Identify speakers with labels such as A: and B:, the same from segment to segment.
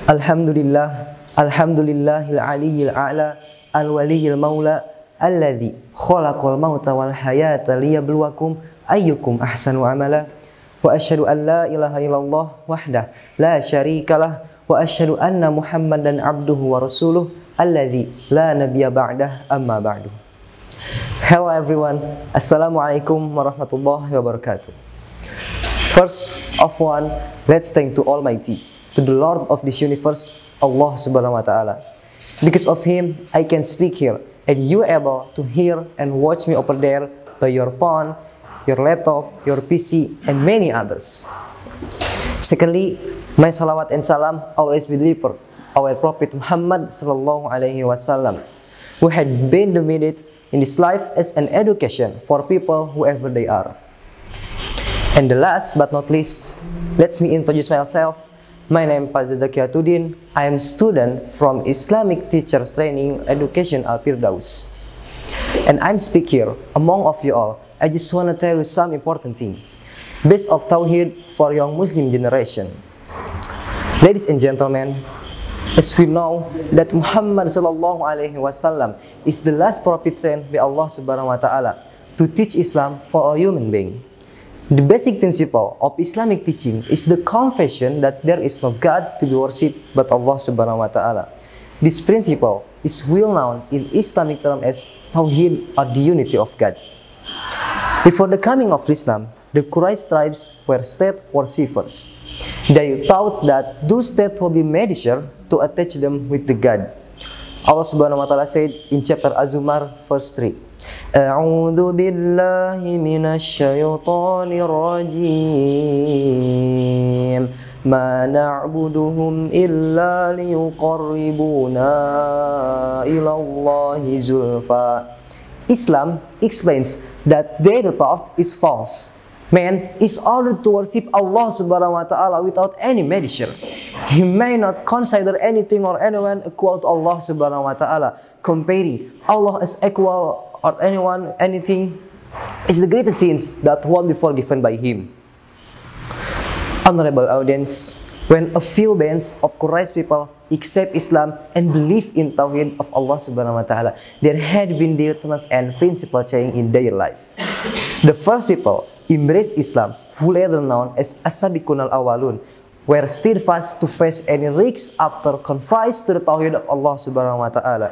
A: Alhamdulillah, alhamdulillahil aliyyil a'la, al-waliyyil maula, alladzi khalaqal mauta wal hayata liyabluwakum ayyukum ahsanu amala. Wa asyhadu an la ilaha illallah wahdah la syarikalah wa asyhadu anna Muhammadan abduhu wa rasuluh alladzi la nabiyya ba'dah amma ba'du. Hello everyone, assalamualaikum warahmatullahi wabarakatuh. First of all, let's thank to Almighty, to the Lord of this universe, Allah Subhanahu wa Ta'ala. Because of Him, I can speak here, and you are able to hear and watch me over there by your phone, your laptop, your PC, and many others. Secondly, my salawat and salam always be delivered our Prophet Muhammad Sallallahu Alaihi Wasallam, who had been the mediator in this life as an education for people whoever they are. And the last but not least, let me introduce myself. My name is Fazil Zakiatuddin. I am student from Islamic Teachers Training Education Al-Firdaus. And I'm speak here among of you all. I just want to tell you some important thing. Base of Tawhid for young Muslim generation. Ladies and gentlemen, as we know that Muhammad Sallallahu Alaihi Wasallam is the last prophet sent by Allah Subhanahu Wa Ta'ala to teach Islam for all human being. The basic principle of Islamic teaching is the confession that there is no God to be worshipped but Allah Subhanahu wa Ta'ala. This principle is well known in Islamic term as Tawhid, or the unity of God. Before the coming of Islam, the Quraysh tribes were state worshippers. They thought that those states will be made sure to attach them with the God. Allah Subhanahu wa Ta'ala said in chapter Az-Zumar verse 3. A'udzu billahi minasy syaithanir rajim. Ma na'buduhum illa liyuqarribuna ila Allahi zulfa. Islam explains that their thought is false. Man is ordered to worship Allah Subhanahu wa Ta'ala without any measure. He may not consider anything or anyone equal to Allah Subhanahu wa Ta'ala. Comparing Allah as equal or anyone, anything is the greatest sins that won't be forgiven by Him. Honorable audience, when a few bands of Quraysh people accept Islam and believe in Tawhid of Allah Subhanahu wa Ta'ala, there had been determined and principle change in their life. The first people embraced Islam, who later known as As-Sabiqun al-Awwalun, were steadfast to face any risks after confess to the Tawhid of Allah Subhanahu wa Ta'ala.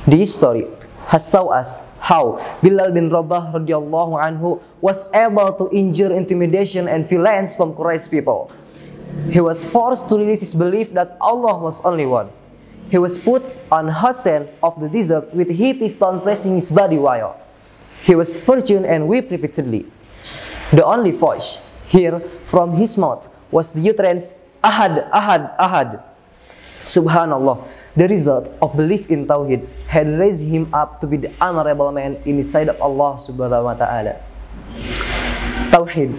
A: This story has shown us how Bilal bin Rabah radhiyallahu anhu was able to endure intimidation and violence from Quraysh people. He was forced to release his belief that Allah was only one. He was put on hot sand of the desert with heavy stone pressing his body while he was virgin and wept repeatedly. The only voice heard from his mouth was the utterance Ahad, Ahad, Ahad. Subhanallah, the result of belief in Tawhid had raised him up to be the honorable man in the sight of Allah Subhanahu wa Ta'ala. Tawhid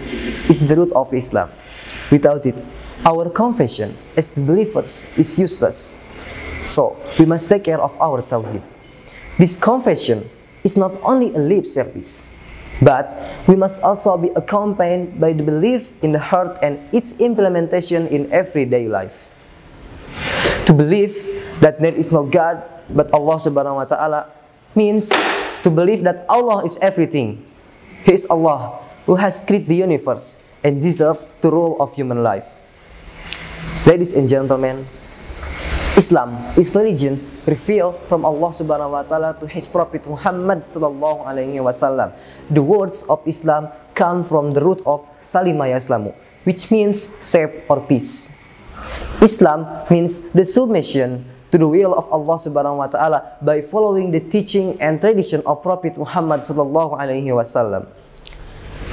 A: is the root of Islam. Without it, our confession as the believers is useless. So, we must take care of our Tawhid. This confession is not only a lip service, but we must also be accompanied by the belief in the heart and its implementation in everyday life. To believe that there is no God but Allah Subhanahu wa Ta'ala means to believe that Allah is everything. He is Allah who has created the universe and deserves the rule of human life. Ladies and gentlemen, Islam is religion revealed from Allah Subhanahu wa Ta'ala to His Prophet Muhammad Sallallahu Alaihi Wasallam. The words of Islam come from the root of Salima Yaslamu, which means save or peace. Islam means the submission to the will of Allah Subhanahu wa Ta'ala by following the teaching and tradition of Prophet Muhammad Sallallahu Alaihi Wasallam.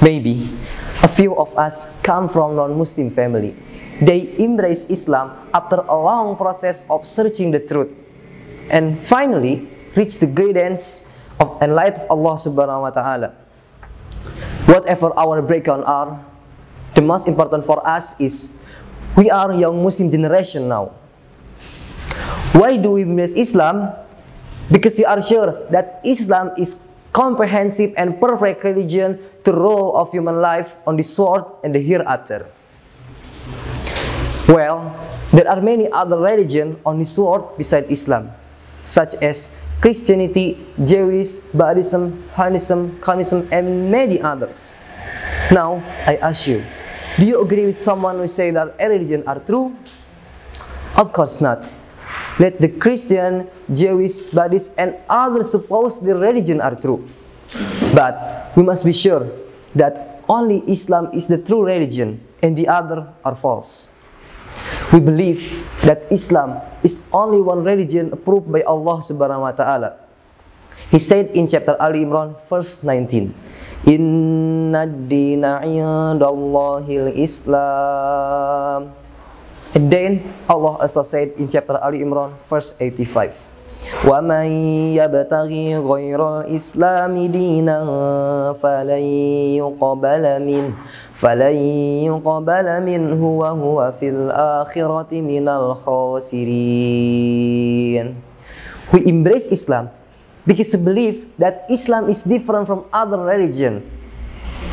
A: Maybe a few of us come from non-Muslim family. They embrace Islam after a long process of searching the truth and finally reach the guidance of and light of Allah Subhanahu wa Ta'ala. Whatever our background are, the most important for us is we are young Muslim generation now. Why do we embrace Islam? Because we are sure that Islam is comprehensive and perfect religion to rule of human life on this world and the hereafter. Well, There are many other religions on this world beside Islam, such as Christianity, Jewish, Buddhism, Hinduism, Communism, and many others. Now, I ask you, do you agree with someone who say that all religions are true? Of course not. Let the Christian, Jewish, Buddhist, and other supposed the religion are true. But we must be sure that only Islam is the true religion and the other are false. We believe that Islam is only one religion approved by Allah Subhanahu wa Ta'ala. He said in chapter Ali Imran, verse 19, Inna ad-dina 'indallahil Islam. And then Allah also said in chapter Ali Imran, verse 85, وَمَنْ يَبْتَغِي غَيْرَ الْإِسْلَامِ دِينًا فَلَنْ يُقْبَلَ مِنْهُ وَهُوَ فِي الْآخِرَةِ مِنَ الْخَاسِرِينَ. We embrace Islam because we believe that Islam is different from other religion,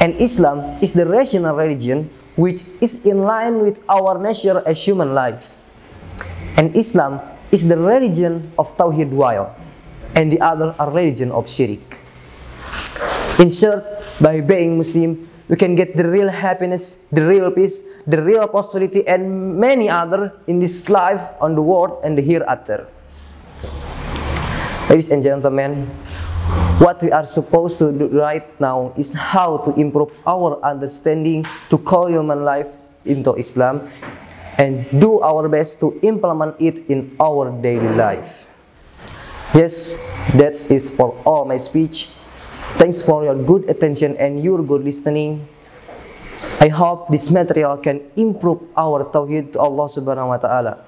A: and Islam is the rational religion which is in line with our nature as human life. And Islam is the religion of Tawhid while, and the other are religion of Shirk. In short, by being Muslim, we can get the real happiness, the real peace, the real prosperity, and many other in this life, on the world, and the hereafter. Ladies and gentlemen, what we are supposed to do right now is how to improve our understanding to call human life into Islam and do our best to implement it in our daily life. Yes, that is for all my speech. Thanks for your good attention and your good listening. I hope this material can improve our tauhid to Allah Subhanahu wa Ta'ala.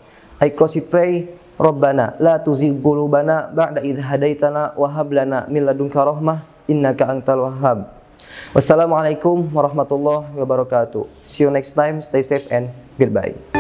A: I closely pray, Rabbana la tuzigh qulubana ba'da idh hadaitana wa hab lana min ladunka rahmah innaka antal wahhab. Wassalamualaikum warahmatullahi wabarakatuh. See you next time. Stay safe and goodbye.